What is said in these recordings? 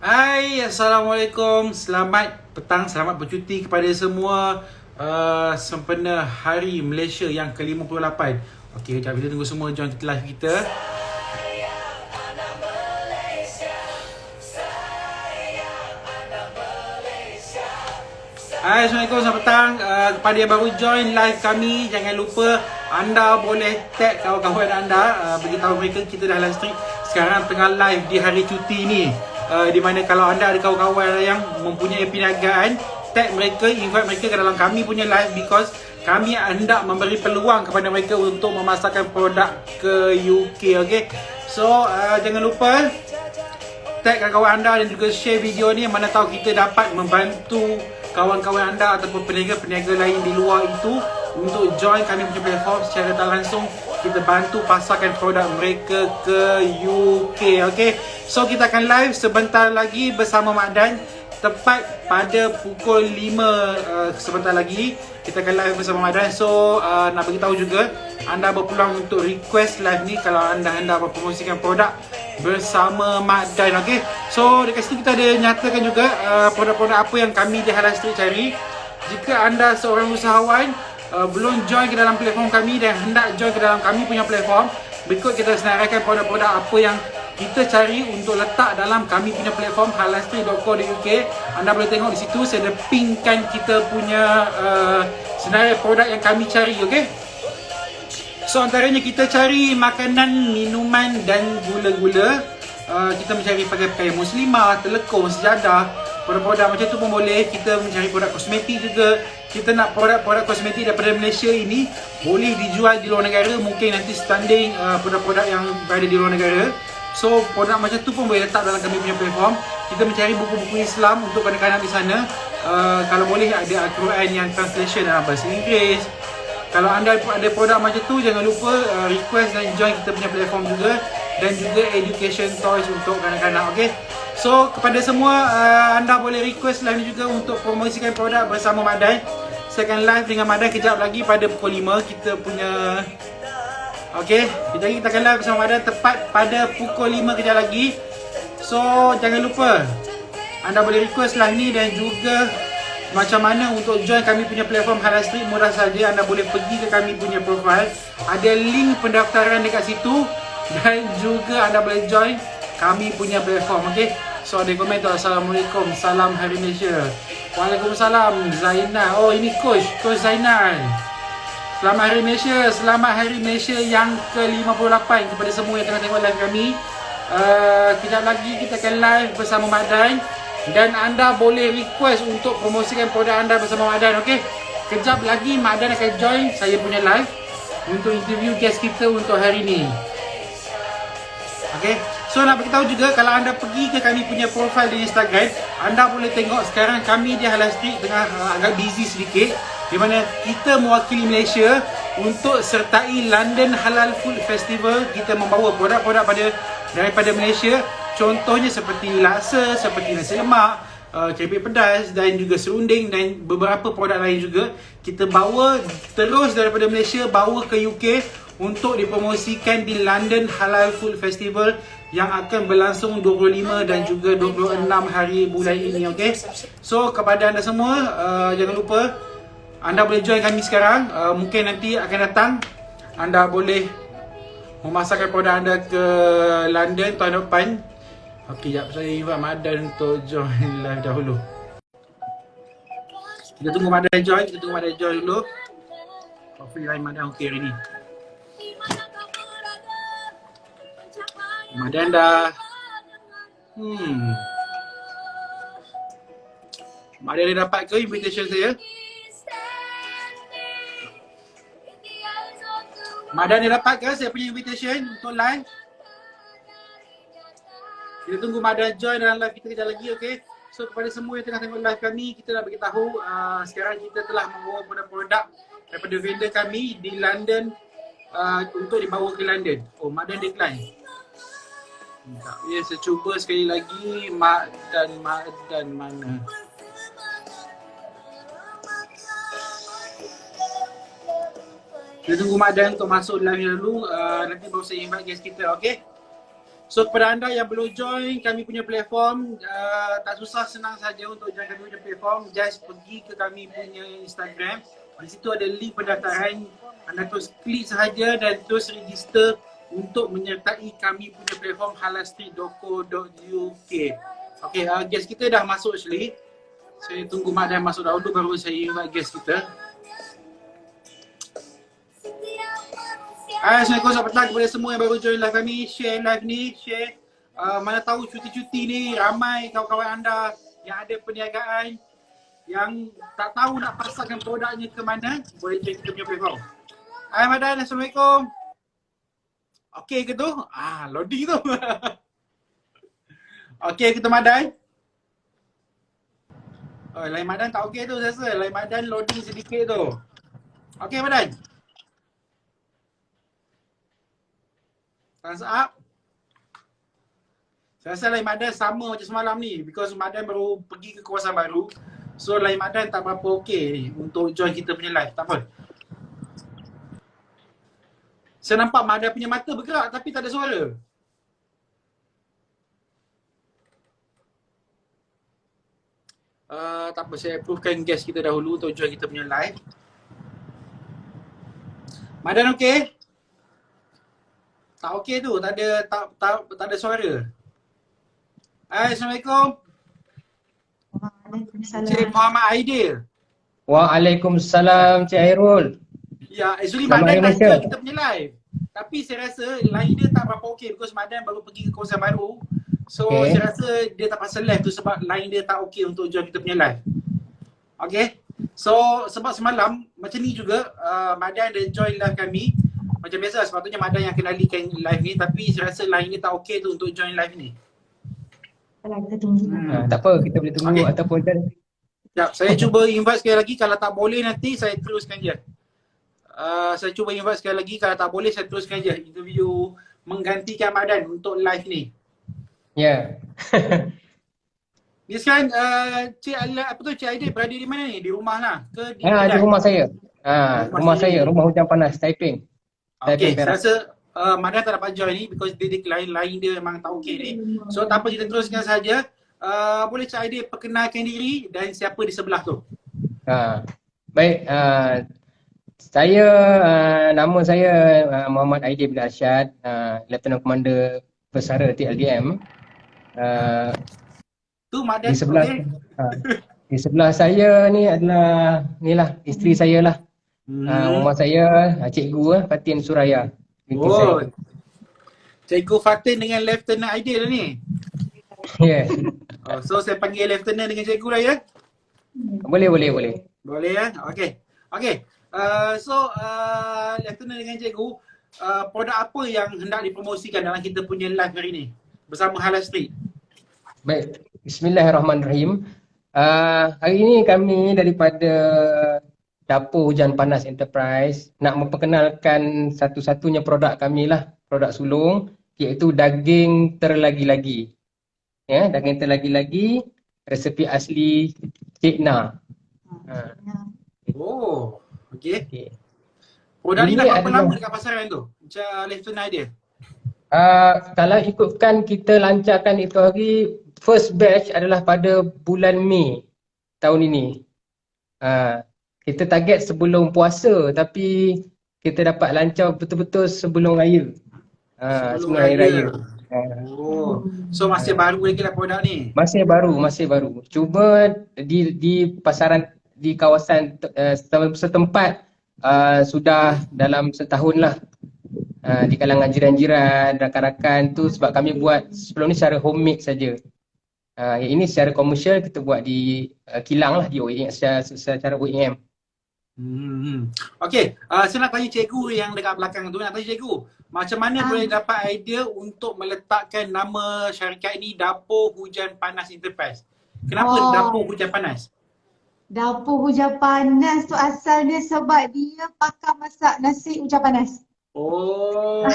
Hai, Assalamualaikum. Selamat petang, selamat bercuti kepada semua sempena Hari Malaysia yang ke-58. Okey, sekejap kita tunggu semua join live kita. Hai, Assalamualaikum, selamat petang. Kepada yang baru join live kami, jangan lupa anda boleh tag kawan-kawan anda, beritahu mereka kita dah live stream sekarang tengah live di hari cuti ni. Di mana kalau anda ada kawan-kawan yang mempunyai perniagaan, tag mereka, invite mereka ke dalam kami punya live, because kami hendak memberi peluang kepada mereka untuk memasarkan produk ke UK. Okay, so jangan lupa tag kawan-kawan anda dan juga share video ni, mana tahu kita dapat membantu kawan-kawan anda ataupun peniaga-peniaga lain di luar itu untuk join kami punya platform secara tak langsung. Kita bantu pasarkan produk mereka ke UK. Okay, so kita akan live sebentar lagi bersama Mak Dan. Tepat pada pukul 5 sebentar lagi kita akan live bersama Mak Dan. So nak beritahu juga, anda berpeluang untuk request live ni kalau anda hendak mempromosikan produk bersama Mak Dan. Okay, so dekat situ kita ada nyatakan juga produk-produk apa yang kami di Halal Street cari. Jika anda seorang usahawan belum join ke dalam platform kami dan hendak join ke dalam kami punya platform, berikut kita senaraikan produk-produk apa yang kita cari untuk letak dalam kami punya platform halalstreet.co.uk. Anda boleh tengok di situ, saya ada pinkkan kita punya senarai produk yang kami cari. Okay, so antaranya kita cari makanan, minuman dan gula-gula. Kita mencari pakaian muslimah, telekong, sejadah, produk-produk macam tu pun boleh. Kita mencari produk kosmetik juga. Kita nak produk-produk kosmetik daripada Malaysia ini boleh dijual di luar negara. Mungkin nanti standing produk-produk yang berada di luar negara. So produk macam tu pun boleh letak dalam kami punya platform. Kita mencari buku-buku Islam untuk kanak-kanak di sana. Kalau boleh ada Al-Quran yang translation dalam bahasa Inggeris. Kalau anda ada produk macam tu, jangan lupa request dan join kita punya platform juga. Dan juga education toys untuk kanak-kanak. Okay, so kepada semua, anda boleh request live ni juga untuk promosikan produk bersama Mak Dan. Saya akan live dengan Mak Dan kejap lagi pada pukul 5 kita punya. Okay, kejap lagi kita akan live bersama Mak Dan tepat pada pukul 5 kejap lagi. So jangan lupa anda boleh request live ni, dan juga macam mana untuk join kami punya platform Halal Street. Mudah saja, anda boleh pergi ke kami punya profile, ada link pendaftaran dekat situ, dan juga anda boleh join kami punya platform. Okay, so ada komen tu, Assalamualaikum, salam Hari Malaysia. Waalaikumsalam Zainal. Oh, ini Coach Zainal. Selamat Hari Malaysia. Selamat Hari Malaysia yang ke-58 kepada semua yang tengah tengok live kami. Kejap lagi kita akan live bersama Mak Dan, dan anda boleh request untuk promosikan produk anda bersama Mak Dan. Okay, kejap lagi Mak Dan akan join saya punya live untuk interview guest kita untuk hari ni. Okay, so nak beritahu juga, kalau anda pergi ke kami punya profile di Instagram, anda boleh tengok sekarang kami di Halal Street tengah agak busy sedikit, di mana kita mewakili Malaysia untuk sertai London Halal Food Festival. Kita membawa produk-produk daripada Malaysia, contohnya seperti laksa, seperti nasi lemak, cebek pedas dan juga serunding, dan beberapa produk lain juga kita bawa terus daripada Malaysia bawa ke UK untuk dipromosikan di London Halal Food Festival yang akan berlangsung 25 dan juga 26 hari bulan ini. Okay, so kepada anda semua, jangan lupa anda boleh join kami sekarang. Mungkin nanti akan datang anda boleh memasarkan produk anda ke London tahun depan. Okay, sekejap, saya invite Mak Dan untuk join live dahulu. Kita tunggu Mak Dan join, dulu. Hopefully line Mak Dan okay hari ni. Mak Dan dah Mak Dan dah dapat ke invitation saya? Mak Dan dah dapat ke saya punya invitation untuk live? Kita tunggu Mak Dan join dalam live kita kejap lagi. Okay, so kepada semua yang tengah tengok live kami, kita nak beritahu sekarang kita telah membawa produk-produk daripada vendor kami di London untuk dibawa ke London. Oh, Mak Dan decline. Ya, saya cuba sekali lagi. Mak Dan mana? Kita tunggu Mak Dan untuk masuk live dulu. Nanti baru saya invite guest kita. Okay, So kepada anda yang belum join kami punya platform, tak susah, senang saja untuk join kami punya platform. Just pergi ke kami punya Instagram. Di situ ada link pendaftaran. Anda terus klik sahaja dan terus register untuk menyertai kami punya platform halalstreet.co.uk. Okay, guest kita dah masuk actually. Saya tunggu Mak Dan masuk dahulu baru saya invite guest kita. Assalamualaikum, selamat petang kepada semua yang baru join live kami. Share live ni, share. Mana tahu cuti-cuti ni ramai kawan-kawan anda yang ada perniagaan yang tak tahu nak pasarkan produknya ke mana, boleh join kita punya platform. Hai Madan, Assalamualaikum. Okey ke tu? Loading tu. Okey ke tu Madan? Oh, lain Madan tak okey tu saya rasa. Lain Madan loading sedikit tu. Okey Madan? Thumbs up. Saya rasa lain Madan sama macam semalam ni because Madan baru pergi ke kawasan baru. So lain Madan tak berapa okey ni untuk join kita punya live. Tak apa. Saya nampak Madan punya mata bergerak tapi tak ada suara. Tak apa, saya approvekan guest kita dahulu untuk join kita punya live. Madan okey? Tak okey tu, tak ada suara. Hai, Assalamualaikum. Waalaikumsalam. Cik Muhammad Aidil. Waalaikumsalam Cik Hairul. Ya, actually Selamat Madan hari dah Malaysia. join kita punya live. Tapi saya rasa line dia tak berapa okey because Madan baru pergi ke kawasan baru. So Okay. saya rasa dia tak pasal live tu sebab line dia tak okey untuk join kita punya live. Okay. So sebab semalam macam ni juga Madan ada join live kami. Macam biasa sepatutnya Madan yang kenalikan live ni tapi saya rasa line dia tak okey tu untuk join live ni. Kalau kita tunggu. Tak apa, kita boleh tunggu Okay. ataupun kan. Sekejap, saya cuba invite sekali lagi. Kalau tak boleh nanti saya teruskan je. Saya cuba invite sekali lagi. Kalau tak boleh saya teruskan je interview menggantikan Madan untuk live ni. Ya. Ni sekarang Cik Aidil berada di mana ni? Di rumah lah ke di Di kedai? rumah saya. Rumah sendiri. saya, rumah hujan panas, Taiping. Okay, Taiping saya Perak. rasa Madan tak dapat join ni because dia lain dia memang tak okey ni. So tak apa, kita teruskan saja. Boleh Cik Aidil perkenalkan diri dan siapa di sebelah tu? Baik, saya nama saya Muhammad Aidil bin Arsyad, Lieutenant Commander Pesara TLDM. Tu Madan Di sebelah okey? di sebelah saya ni adalah isteri saya lah. Rumah saya cikgu Fatin Suraya binti Oh, saya. Cikgu Fatin dengan Lieutenant Aidil lah ni. Ya. So saya panggil Lieutenant dengan cikgu lah ya? Boleh. Boleh ya? Okey. Lieutenant dengan cikgu, produk apa yang hendak dipromosikan dalam kita punya live hari ni bersama Halal Street? Baik, bismillahirrahmanirrahim. Hari ini kami daripada Dapur Hujan Panas Enterprise nak memperkenalkan satu-satunya produk kami lah, produk sulung, iaitu daging terlagi-lagi. Ya, daging terlagi-lagi, resepi asli Cik Na. Oh, okey. Okay. Produk ni Ini dah berapa adalah- lama dekat pasaran tu? Macam Lieutenant Aidil? Kalau ikutkan kita lancarkan itu hari, first batch adalah pada bulan Mei tahun ini. Kita target sebelum puasa tapi kita dapat lancar betul-betul sebelum raya. Sebelum hari raya. Oh, so masih baru lagi lah produk ni? Masih baru. Cuma di pasaran di kawasan setempat sudah dalam setahun lah. Di kalangan jiran-jiran, rakan-rakan tu sebab kami buat sebelum ni secara homemade saja. Yang ini secara komersial kita buat di kilang lah, di OEM, secara OEM. Okey, saya nak tanya cikgu yang dekat belakang tu, nak tanya cikgu, macam mana boleh dapat idea untuk meletakkan nama syarikat ni Dapur Hujan Panas Enterprise? Kenapa Dapur Hujan Panas? Dapur Hujan Panas tu asalnya sebab dia pakar masak nasi hujan panas. Oh.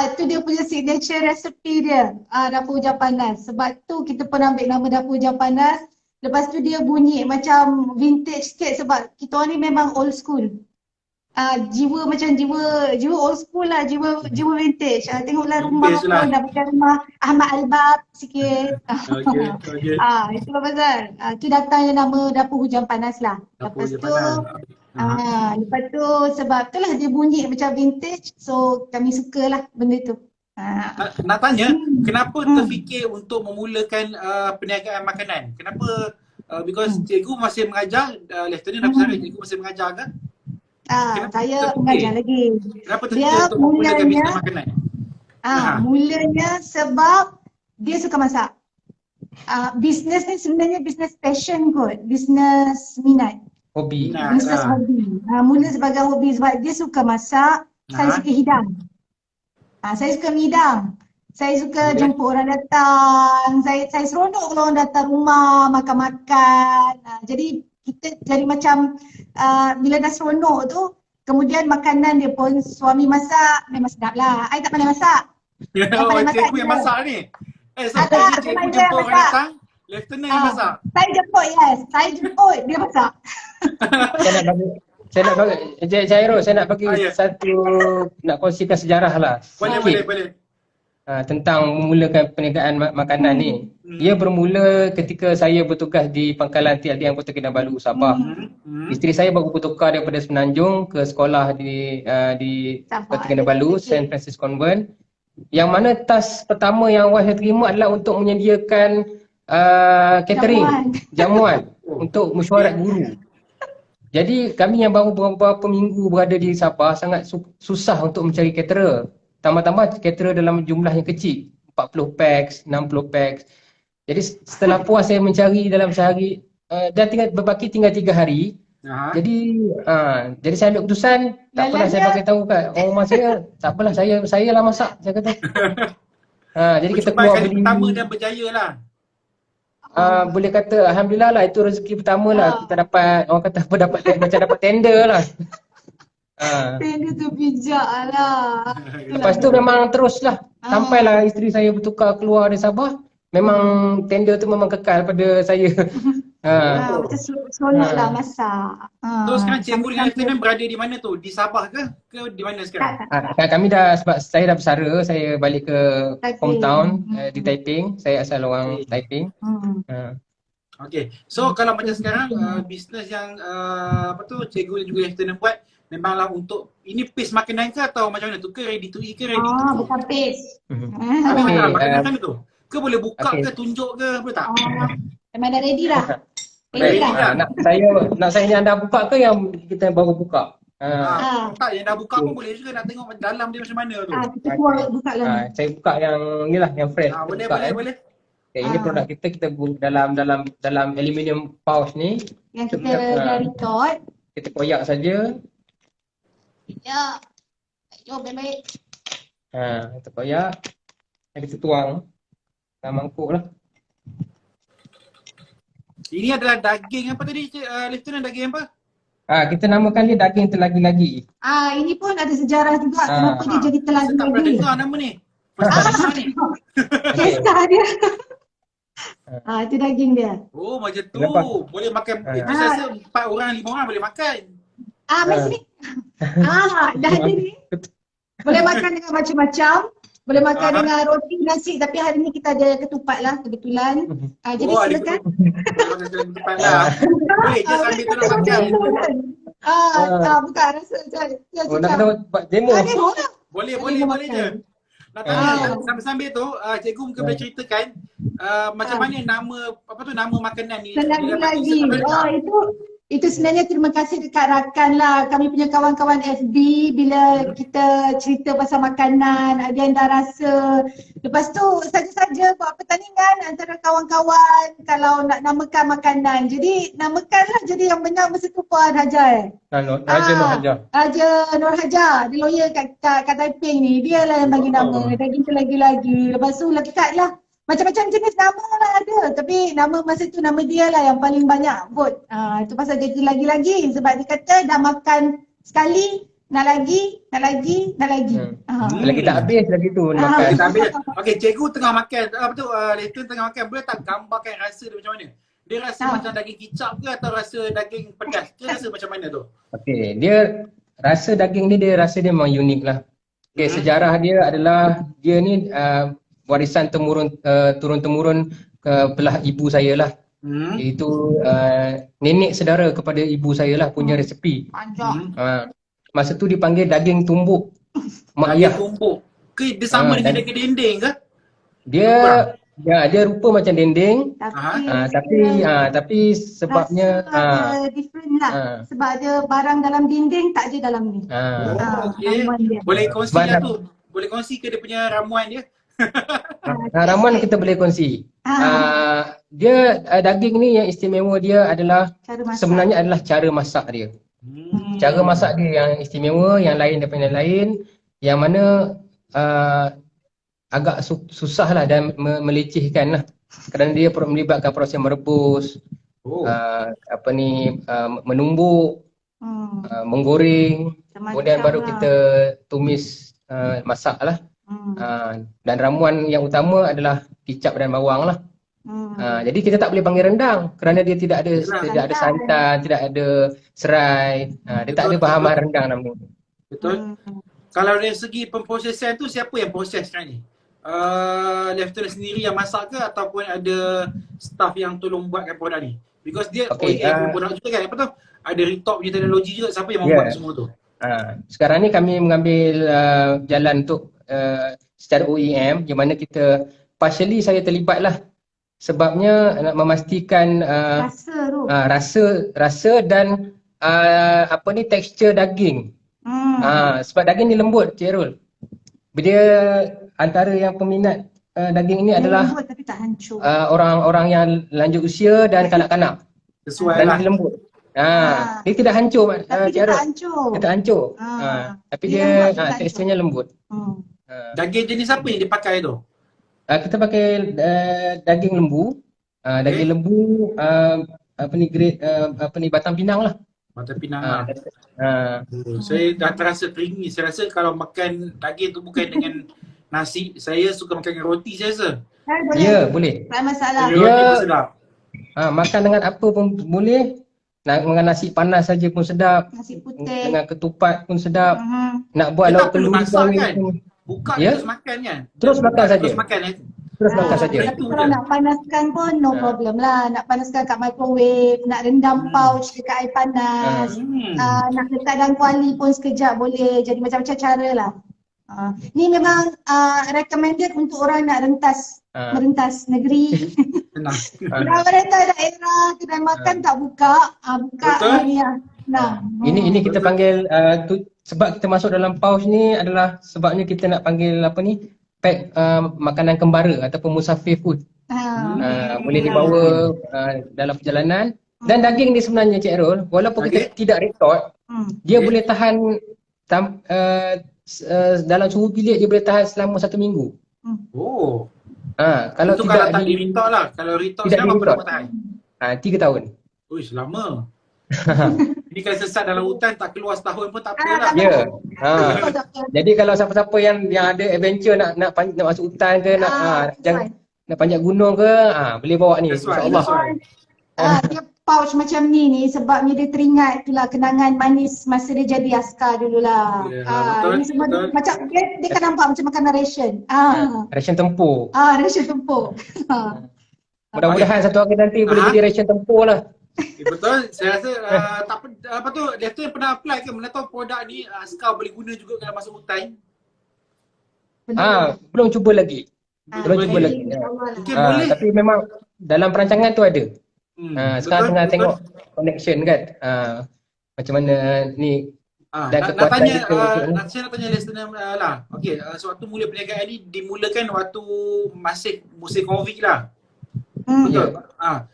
Itu dia punya signature recipe dia. Dapur Hujan Panas. Sebab tu kita pun ambil nama Dapur Hujan Panas. Lepas tu dia bunyi macam vintage sikit sebab kita orang ni memang old school. jiwa macam jiwa old school lah, jiwa vintage. Tengoklah rumah Vintage apa, lah. dah macam rumah Ahmad Albab sikit. Okey, okey. Itu pasal. Tu datangnya nama Dapur Hujan Panas lah. Dapur Lepas je tu, panas. lepas tu sebab tu lah dia bunyi macam vintage. So kami sukalah benda tu. Nak tanya, Hmm. kenapa Hmm. terfikir untuk memulakan perniagaan makanan? Kenapa? Because cikgu masih mengajar, Lieutenant dah pesara, cikgu masih mengajar ke? Kenapa Saya terfikir? mengajar lagi. Kenapa Dia terfikir untuk memulakan mulanya- bisnes makanan? Mulanya sebab dia suka masak. Bisnes ni sebenarnya bisnes passion kot, bisnes minat, Hobi. Nah, bisnes hobi. Mula sebagai hobi sebab dia suka masak, saya suka hidang. Saya suka mengidang. Saya suka Okay. jumpa orang datang. Saya seronok kalau orang datang rumah, makan-makan. Jadi kita jadi macam bila dah seronok tu, kemudian makanan dia pun suami masak, memang sedap lah. I tak pandai masak. Oh, pandai masak cikgu yang dia. masak ni? So Tak, tadi bukan cikgu dia jumpa orang masak. datang, Lieutenant yang masak? Saya jemput, yes. Saya jemput, dia masak. Saya nak bagi Encik Cairo, saya nak bagi Ya. satu, nak kongsikan sejarah lah. Boleh, sikit. boleh. Tentang memulakan perniagaan makanan ni. Ia bermula ketika saya bertugas di Pangkalan TLD Anggota Kinabalu, Sabah. Isteri saya baru bertukar daripada Semenanjung ke sekolah di Sabah. Kota Kinabalu, St. Francis Convent. Yang mana task pertama yang awal saya terima adalah untuk menyediakan catering, jamuan untuk mesyuarat guru. Jadi kami yang baru beberapa minggu berada di Sabah sangat susah untuk mencari caterer. Tambah-tambah caterer dalam jumlah yang kecil, 40 packs, 60 packs. Jadi setelah puas saya mencari dalam sehari, dan berbaki tinggal 3 hari. Jadi saya ambil keputusan, tak apalah saya bagi tahu kat orang rumah saya, tak apalah saya lah masak, saya kata. Jadi kita keluar kali beli. pertama dan berjaya lah. Boleh kata alhamdulillah lah, itu rezeki pertama lah kita dapat, orang kata apa, macam dapat tender lah. Dia tu bijak lah. Lepas tu memang teruslah sampailah isteri saya bertukar keluar dari Sabah, memang tender tu memang kekal pada saya. Kita seronok lah masak. So sekarang cikgu dengan Lieutenant berada di mana tu? Di Sabah ke? Ke di mana sekarang? Kami dah, sebab saya dah bersara, saya balik ke Taiping. hometown di Taiping. Saya asal orang Taiping. Okay. So kalau macam sekarang bisnes yang apa tu cikgu dan juga Lieutenant buat memanglah untuk ini pace makanan ke atau macam mana tu? Ke ready to eat ke ready to cook? Bukan pace. Apa Okay, makanan tu? Ke boleh buka okay. ke tunjuk ke apa tak? Memang dah ready dah. Ready dah. Nak saya ni anda buka ke yang kita baru buka? Tak, yang dah buka pun boleh juga nak tengok dalam dia macam mana tu. Kita keluar buka lah. Saya buka yang ni lah, yang fresh. Boleh, Buka, boleh. Okay, ini produk kita dalam aluminium pouch ni. Yang kita dah record. Kita koyak saja. Ya. Jom baik-baik. Kita koyak. Dan kita tuang dalam mangkuk lah. Ini adalah daging apa tadi Lieutenant, daging apa? Kita namakan dia daging telagi-lagi. Ini pun ada sejarah juga kenapa dia jadi Saya tak pernah telagi-lagi. dengar nama ni. First time dengar ni. Kisah dia. Itu daging dia. Oh macam tu. Kenapa? Boleh makan. Itu saya rasa 4 orang 5 orang boleh makan. Mari sini. Dah ada ni. Boleh makan dengan macam-macam. Boleh makan dengan roti, nasi. Tapi hari ni kita ada ketupat lah kebetulan. Jadi silakan. Makan depan lah. Boleh je sambil tu nak makan. Bukan rasa Nak kena buat demo. Boleh je. Nak tanya sambil-sambil tu cikgu mungkin boleh ceritakan macam mana nama makanan ni. Lagi. Itu sebenarnya terima kasih dekat rakan lah. Kami punya kawan-kawan FB bila kita cerita pasal makanan, ada yang dah rasa. Lepas tu saja-saja buat pertandingan antara kawan-kawan kalau nak namakan makanan. Jadi namakanlah jadi yang benar masa tu Puan Hajar. Raja Nur Hajar. Raja Nur Hajar, dia lawyer kat Taiping ni. Dia lah yang bagi nama. Daging tu lagi-lagi. Lepas tu lekat lah. Macam-macam jenis nama lah ada. Tapi nama masa tu nama dia lah yang paling banyak vote. Itu pasal dia lagi-lagi. Sebab dia kata dah makan sekali, nak lagi. Bila kita habis lagi tu makan. Kita ambil. Okey, cikgu tengah makan. Apa tu? Lieutenant tengah makan. Boleh tak gambarkan rasa dia macam mana? Dia rasa macam daging kicap ke atau rasa daging pedas? Dia rasa macam mana tu? Okey, dia rasa daging ni rasa dia memang unik lah. Okay, sejarah dia adalah dia ni warisan turun-temurun ke belah ibu saya lah. Iaitu nenek saudara kepada ibu saya lah punya resepi. Panjang. Masa tu dipanggil daging tumbuk mak ayah. Tumbuk. Dia sama dengan daging dendeng ke? Dia rupa macam dendeng, tapi sebabnya rasa ada different lah. Sebab ada barang dalam dinding tak ada dalam ni. Okey. ramuan dia. Boleh kongsi lah tu. Boleh kongsi ke dia punya ramuan dia? ramuan kita boleh kongsi. Dia daging ni yang istimewa dia adalah sebenarnya adalah cara masak dia. Cara masak dia yang istimewa, yang lain daripada yang lain, yang mana agak susah lah dan melecehkan lah. Kerana dia melibatkan proses merebus, menumbuk, menggoreng, kemudian baru kita tumis, masak lah. Dan ramuan yang utama adalah kicap dan bawang lah. Jadi kita tak boleh panggil rendang kerana dia tidak ada santan, tidak ada serai. Dia tak ada bahan-bahan rendang namanya. Betul. Kalau dari segi pemprosesan tu, siapa yang proses sekarang ni? Lieutenant sendiri yang masak ke ataupun ada staff yang tolong buatkan produk ni? Because dia produk juga kan, apa tu? Ada retop punya teknologi juga, siapa yang membuat semua tu? Sekarang ni kami mengambil jalan untuk secara OEM, di mana kita partially saya terlibat lah. Sebabnya nak memastikan rasa dan tekstur daging. Sebab daging ni lembut, Cik Rul. Dia antara yang peminat daging ini adalah lembut tapi tak hancur. Orang-orang yang lanjut usia dan kanak-kanak. Sesuai lah. Dia lembut. Dia tidak hancur, Tapi dia Cik Rul. tak hancur. Dia tak hancur. Tapi dia teksturnya lembut. Daging jenis apa yang dipakai tu? Kita pakai daging lembu. Daging lembu grade Batang Pinang lah. Batang Pinang lah. Saya dah terasa teringin. Saya rasa kalau makan daging tu bukan dengan nasi, saya suka makan dengan roti saya rasa. Ya, boleh. Tak masalah. Roti pun sedap. Makan dengan apa pun boleh. Dengan nasi panas saja pun sedap. Nasi putih. Dengan ketupat pun sedap. Nak buat Dia lauk tak perlu telur masak kan? pun. Buka terus makan kan? Terus makan saja. Terus makan Terus makan saja. Tapi kalau nak panaskan pun no problem lah. Nak panaskan kat microwave, nak rendam pouch dekat air panas, nak letak dalam kuali pun sekejap boleh. Jadi macam-macam cara lah. Ni memang recommended untuk orang nak merentas negeri. Nak merentas daerah, kedai makan tak buka. Buka ni lah. Ini kita panggil sebab kita masuk dalam pouch ni adalah sebabnya kita nak panggil pack makanan kembara ataupun musafir food. Boleh dibawa dalam perjalanan. Dan daging ni sebenarnya, Cik Rul, walaupun kita tidak record, dia boleh tahan dalam suhu bilik, dia boleh tahan selama 1 minggu. Kalau itu tidak kalau tak di-retok lah. Kalau retok sekarang berapa lama tahan? 3 tahun. Uish, lama. Ini kalau sesat dalam hutan tak keluar setahun pun tak apa lah. Ya. Jadi kalau siapa-siapa yang ada adventure nak masuk hutan ke nak panjat gunung ke, boleh bawa ni, insya-Allah. Dia pouch macam ni sebabnya dia teringat itulah kenangan manis masa dia jadi askar dululah. Ini semua macam dia kan nampak macam makanan ration. Ration tempur. Ration tempur. Mudah-mudahan satu hari nanti boleh jadi ration tempur lah. Betul, saya rasa apa tu, dia tu yang pernah apply ke, mana tahu produk ni askar boleh guna juga kalau masuk hutan. Belum cuba lagi. Mungkin boleh. Tapi memang dalam perancangan tu ada. Sekarang tengah tengok connection kan. Macam mana ni dan kekuatan kita. Saya nak tanya listener lah. Okey, sewaktu mula perniagaan ni dimulakan waktu masih musim Covid lah. Betul.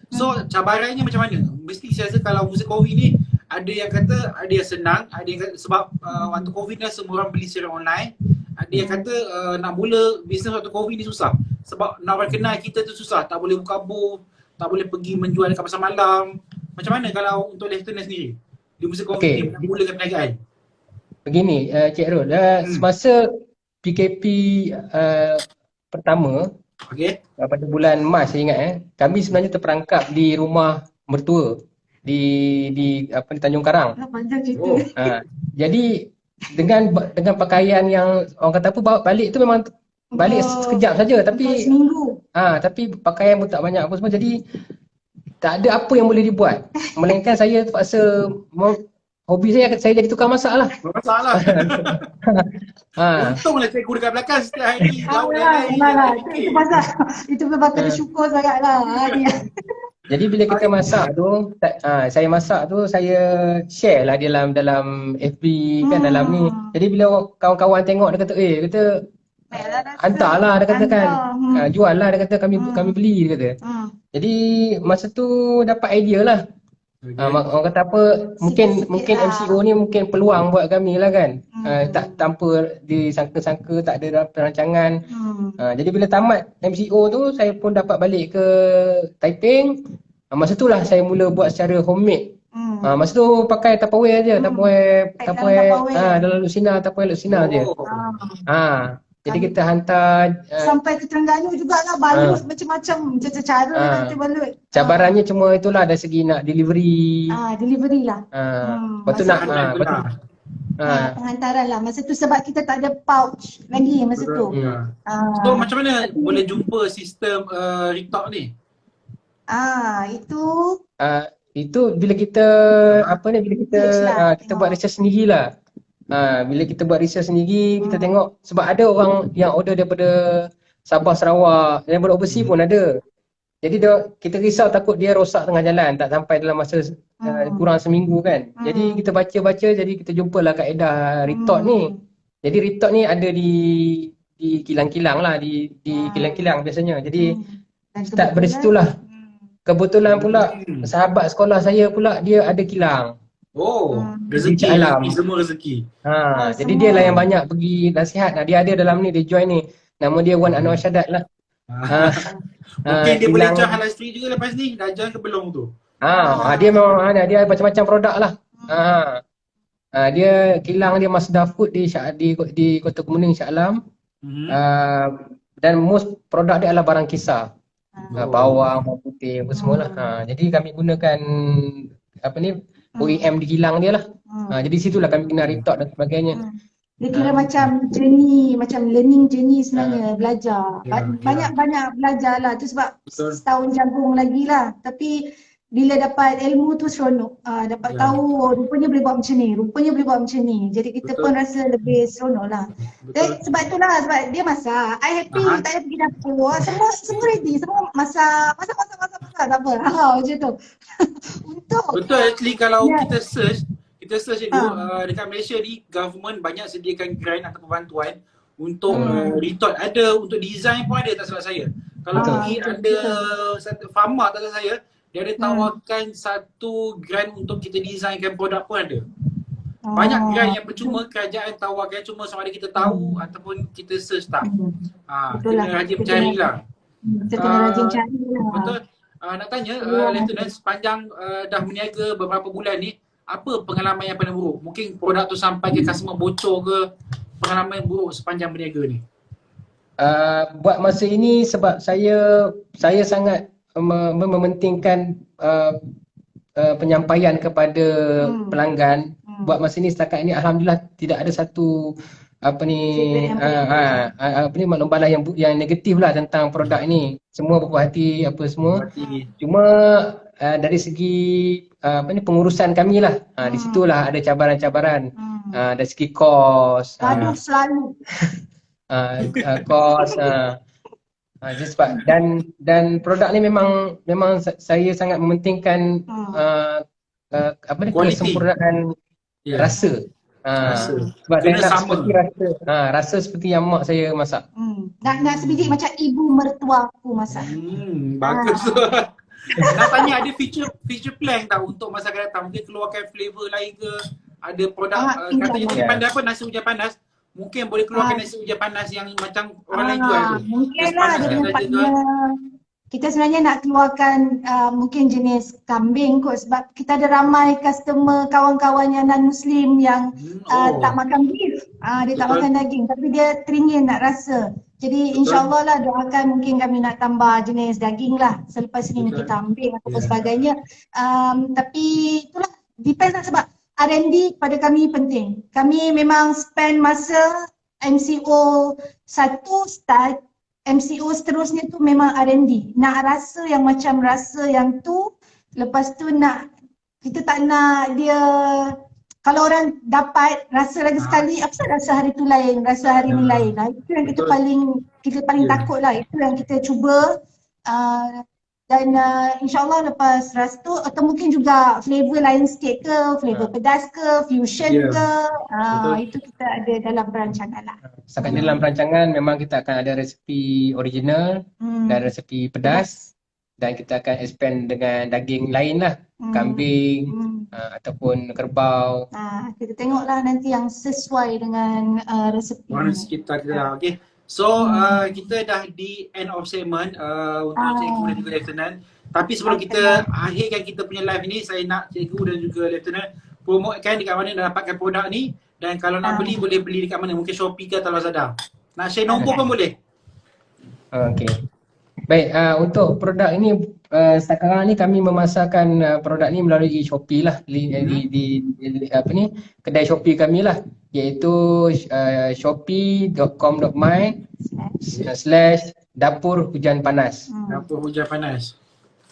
So cabarannya macam mana? Mesti saya rasa kalau musim Covid ni ada yang kata ada yang senang, ada yang kata sebab waktu Covid ni semua orang beli secara online. Ada yang kata nak mula bisnes waktu Covid ni susah. Sebab nak orang kenal kita tu susah, tak boleh buka booth, tak boleh pergi menjual dekat pasar malam. Macam mana kalau untuk lieutenant sendiri di musim Covid ni nak mulakan perniagaan? Begini, Cik Rul, semasa PKP pertama, pada bulan Mac saya ingat, kami sebenarnya terperangkap di rumah mertua. di apa di Tanjung Karang. Panjang cerita. Oh. Jadi dengan pakaian yang orang kata apa bawa balik tu memang balik sekejap saja, Untuk tapi seminggu. tapi pakaian pun tak banyak apa semua, jadi tak ada apa yang boleh dibuat. Melainkan saya terpaksa hobi saya jadi tukang masak lah. Masalah. Untunglah cikgu dekat belakang setiap hari. Lauk dan lain. Itu memang kena syukur sangat lah. Jadi bila kita masak tu, saya masak tu saya share lah dalam FB kan, dalam ni. Jadi bila kawan-kawan tengok dia kata, kata hantarlah, dia kata kan. Jual lah, dia kata kami beli, dia kata. Jadi masa tu dapat idea lah. Orang kata apa, mungkin MCO ni mungkin peluang buat kami lah kan. Tak tanpa disangka-sangka, tak ada perancangan. Jadi bila tamat MCO tu, saya pun dapat balik ke Taiping. Masa tu lah saya mula buat secara homemade. Masa tu pakai Tupperware je, Tupperware dalam Lucina, Tupperware Lucina je. Jadi kita hantar sampai ke Terengganu jugalah, balut macam-macam cara kita balut. Cabarannya cuma itulah dari segi nak delivery. Delivery lah. Lepas tu nak penghantaran lah. Masa tu sebab kita tak ada pouch lagi masa tu. So macam mana boleh jumpa sistem restock ni? Itu bila kita kita buat research sendirilah. Bila kita buat research sendiri, kita tengok sebab ada orang yang order daripada Sabah, Sarawak, daripada overseas pun ada. Jadi kita risau takut dia rosak tengah jalan, tak sampai dalam masa kurang seminggu kan. Jadi kita baca-baca, jadi kita jumpalah kaedah retorт ni. Jadi retorт ni ada di kilang-kilang lah, di kilang-kilang biasanya. Jadi start dari situlah. Kebetulan pula sahabat sekolah saya pula dia ada kilang. Rezeki semua rezeki. Jadi dia lah yang banyak pergi nasihat. Dia ada dalam ni, dia join ni. Nama dia Wan Anwar Syadat lah. Mungkin dia boleh join Halal Street juga lepas ni. Dah join ke belum tu? Dia memang dia macam-macam produk lah. Dia kilang dia Masdar Food di Kota Kemuning, Shah Alam. Dan most produk dia adalah barang kisar. Bawang, bawang putih, apa semualah. Jadi kami gunakan OEM di kilang dia lah. Jadi situlah kami kena retorт dan sebagainya. Dia kira macam journey, macam learning journey sebenarnya, belajar. Banyak belajar lah. Tu sebab setahun jagung lagi lah. Tapi bila dapat ilmu tu seronok. Dapat tahu rupanya boleh buat macam ni, rupanya boleh buat macam ni. Jadi kita pun rasa lebih seronok lah. Sebab itulah, sebab dia masak. I happy, tak payah pergi dapur. Semua ready, semua masak, tak apa. Macam tu. Betul, actually kalau kita search itu dekat Malaysia ni, government banyak sediakan grant atau bantuan untuk retorт. Ada untuk design pun ada, tak salah saya. Kalau pergi ada satu Pharma, tak salah saya, dia ada tawarkan satu grant untuk kita designkan produk pun ada. Banyak grant yang percuma kerajaan tawarkan, cuma sama ada kita tahu ataupun kita search tak. Kena rajin mencari lah. Kita kena rajin cari lah. Betul. Nak tanya, Lieutenant, sepanjang dah berniaga beberapa bulan ni, apa pengalaman yang paling buruk? Mungkin produk tu sampai ke customer bocor ke, pengalaman yang buruk sepanjang berniaga ni? Buat masa ini sebab saya sangat mementingkan penyampaian kepada pelanggan. Buat masa ini setakat ini alhamdulillah tidak ada satu makna balas yang negatif lah tentang produk ini. Semua berpuas hati apa semua. Cuma dari segi pengurusan kami lah, di situlah ada cabaran-cabaran. Dari segi kos. Gaduh selalu. Kos. Sebab dan produk ni memang saya sangat mementingkan kesempurnaan rasa. Sebab saya nak seperti rasa seperti yang mak saya masak. Nak sebiji macam ibu mertua aku masak. Bagus. Nak tanya, ada feature plan tak untuk masa akan datang? Mungkin keluarkan flavor lain ke? Ada produk katanya nasi panas nasi hujan panas. Mungkin boleh keluarkan nasi hujan panas yang macam orang lain jual tu. Mungkin lah kita sebenarnya nak keluarkan mungkin jenis kambing kot, sebab kita ada ramai customer kawan-kawan yang non-Muslim yang tak makan beef. Dia tak makan daging tapi dia teringin nak rasa. Jadi Betul. insyaAllah lah doakan mungkin kami nak tambah jenis daging lah selepas ini Betul. kita ambil ataupun Ya. sebagainya. Tapi itulah depends lah sebab R&D pada kami penting. Kami memang spend masa MCO 1 start, MCO seterusnya tu memang R&D. Nak rasa yang macam rasa yang tu, lepas tu nak, kita tak nak dia, kalau orang dapat rasa lagi sekali, apa sebab rasa hari tu lain, rasa hari ni lain. Itu yang kita paling Ya. takut lah. Itu yang kita cuba. Dan insyaAllah lepas rasa tu, atau mungkin juga flavor lain sikit ke, flavor pedas ke, fusion Ya. ke, Betul. itu kita ada dalam perancangan lah. Setakat ni dalam perancangan memang kita akan ada resepi original dan resepi pedas, dan kita akan expand dengan daging lain lah, kambing ataupun kerbau. Kita tengoklah nanti yang sesuai dengan resepi. Orang sekitar kita lah. Okay. So kita dah di end of segment untuk Cikgu dan juga Lieutenant. Tapi sebelum kita akhirkan kita punya live ni, saya nak Cikgu dan juga Lieutenant promotekan dekat mana nak dapatkan produk ni, dan kalau nak beli boleh beli dekat mana, mungkin Shopee ke atau Lazada. Nak share nombor pun boleh. Okey. Baik, untuk produk ini sekarang ni kami memasarkan produk ni melalui Shopee lah, di apa ni, kedai Shopee kami lah, iaitu shopee.com.my/dapur hujan panas. Dapur hujan panas.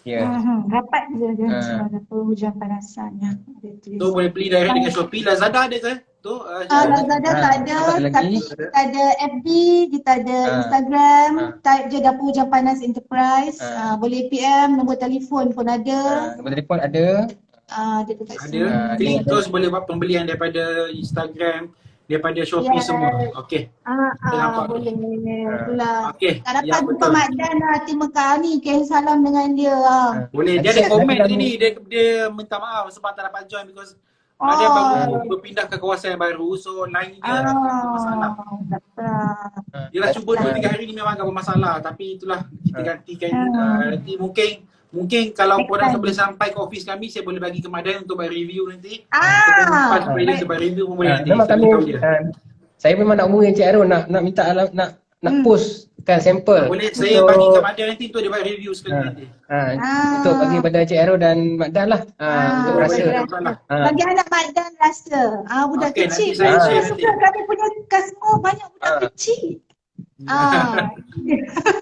Ya. Rapat je semua dapur hujan panasannya. Tu boleh beli direct dengan Shopee. Lazada ada ke? Tu Lazada tak ada, tapi kita ada FB, kita ada Instagram, type je dapur hujan panas enterprise, boleh PM, nombor telefon pun ada. Nombor telefon ada. Ada dekat sini. Klik terus boleh buat pembelian daripada Instagram, daripada Shopee semua. Okey. Nampak. Boleh. Itulah. Okey. Tak dapat Ya, jumpa betul. Mak Dan lah, terima kasih ni, kirim salam dengan dia. Boleh. Dia ada komen tadi ni, dia minta maaf sebab tak dapat join because ada baru berpindah ke kawasan yang baru, so line dia ada masalah. Dia dah cuba 2-3 hari ni memang agak bermasalah, tapi itulah kita gantikan. Nanti mungkin kalau korang boleh sampai ke office kami, saya boleh bagi ke Madan untuk buat review nanti. Lepas supaya dia buat review pun boleh nanti. Memang Saya kami beritahu dia. saya memang nak hubungi Encik Arun, nak minta nak post kan sampel. Boleh saya bagi ke Madan nanti untuk dia buat review sekali nanti. Untuk bagi pada Encik Arun dan Mak Dan lah, untuk rasa. Bagi anak Mak Dan rasa. Budak Okey, kecil. nanti saya share Suka kami punya customer banyak budak kecil.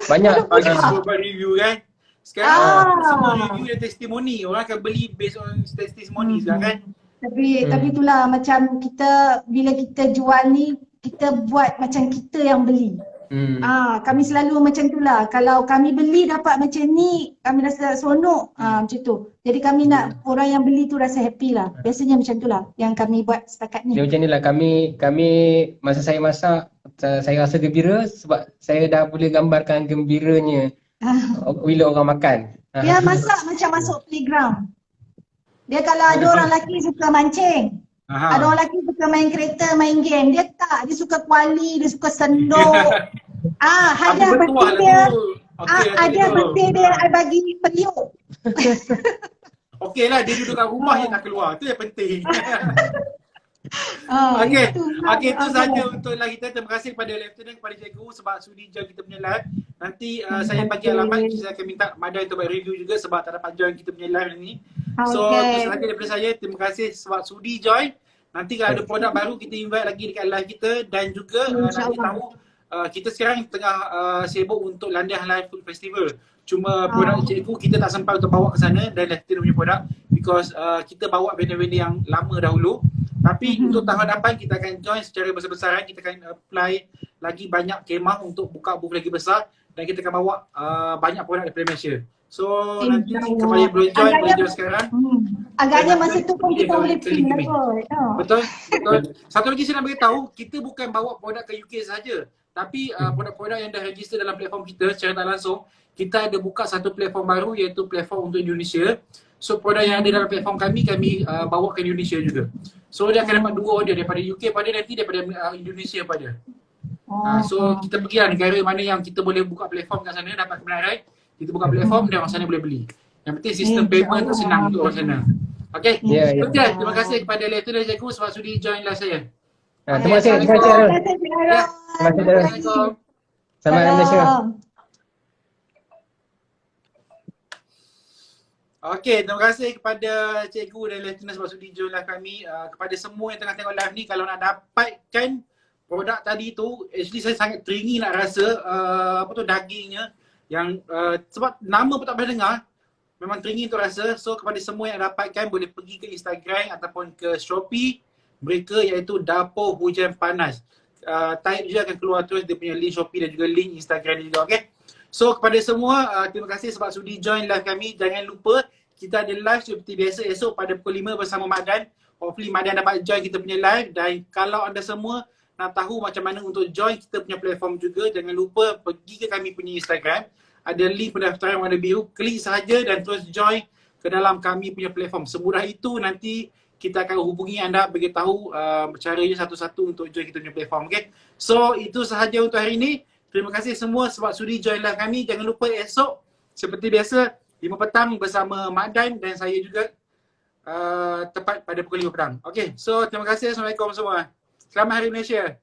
Banyak. Bagi semua buat review kan. Sekarang semua review dan testimoni. Orang akan beli based on testimoni sekarang kan. Tapi itulah macam kita, bila kita jual ni, kita buat macam kita yang beli. Kami selalu macam itulah. Kalau kami beli dapat macam ni, kami rasa seronok. Macam tu. Jadi kami nak orang yang beli tu rasa happy lah. Biasanya macam itulah yang kami buat setakat ni. Dia macam ni lah, kami masa saya masak, saya rasa gembira sebab saya dah boleh gambarkan gembiranya bila orang makan. Dia masak macam masuk playground. Dia kalau ada orang lelaki suka mancing, ada orang lelaki suka main kereta, main game. Dia tak, dia suka kuali, dia suka sendok. Hadiah birthday dia, hadiah birthday dia I bagi periuk. Okey lah, dia duduk kat rumah je tak keluar. Tu yang penting. Okey, itu saja untuk live kita. Terima kasih kepada Lieutenant, kepada Cikgu sebab sudi join kita punya live. Nanti saya bagi alamat, saya akan minta Madan untuk buat review juga sebab tak dapat join kita punya live ni. So, itu sahaja daripada saya. Terima kasih sebab sudi join. Nanti kalau ada produk baru kita invite lagi dekat live kita, dan juga nak tahu kita sekarang tengah sibuk untuk London Halal Food Festival. Cuma produk Cikgu kita tak sempat untuk bawa ke sana dan Lieutenant punya produk because kita bawa vendor-vendor yang lama dahulu. Tapi untuk tahun depan kita akan join secara besar-besaran, kita akan apply lagi banyak kemah untuk buka booth lagi besar, dan kita akan bawa banyak produk daripada Malaysia. So nanti kepada yang belum join, boleh join sekarang. Agaknya masa tu pun kita boleh print lah kot. Betul. Satu lagi saya nak beritahu, kita bukan bawa produk ke UK saja, tapi produk-produk yang dah register dalam platform kita secara tak langsung, kita ada buka satu platform baru iaitu platform untuk Indonesia. So produk yang ada dalam platform kami bawa ke Indonesia juga. So dia akan dapat 2 order, daripada UK pada nanti, daripada Indonesia pada. So kita pergilah negara mana yang kita boleh buka platform kat sana, dapat kebenaran, kita buka platform dan orang sana boleh beli. Yang penting sistem payment tu senang untuk orang sana. Okay? Betul. Terima kasih kepada Lieutenant dan Cikgu sebab sudi join live saya. Terima kasih. Terima kasih. Assalamualaikum. Selamat Hari Malaysia. Salam. Okey, terima kasih kepada cikgu dan Lieutenant sebab sudi join live kami. Kepada semua yang tengah tengok live ni, kalau nak dapatkan produk tadi tu, actually saya sangat teringin nak rasa apa tu dagingnya yang sebab nama pun tak pernah dengar. Memang teringin tu rasa. So kepada semua yang dapatkan boleh pergi ke Instagram ataupun ke Shopee mereka iaitu Dapur Hujan Panas. Type je akan keluar terus dia punya link Shopee dan juga link Instagram dia juga, okey. So kepada semua, terima kasih sebab sudi join live kami. Jangan lupa kita ada live seperti biasa esok pada pukul 5 bersama Mak Dan. Hopefully Mak Dan dapat join kita punya live. Dan kalau anda semua nak tahu macam mana untuk join kita punya platform juga, jangan lupa pergi ke kami punya Instagram. Ada link pendaftaran warna biru, klik sahaja dan terus join ke dalam kami punya platform. Semudah itu nanti kita akan hubungi anda beritahu caranya satu-satu untuk join kita punya platform, okay? So itu sahaja untuk hari ini. Terima kasih semua sebab sudi join live kami. Jangan lupa esok seperti biasa 5 petang bersama Mak Dan dan saya juga tepat pada pukul 5 petang. Okay, so terima kasih. Assalamualaikum semua. Selamat Hari Malaysia.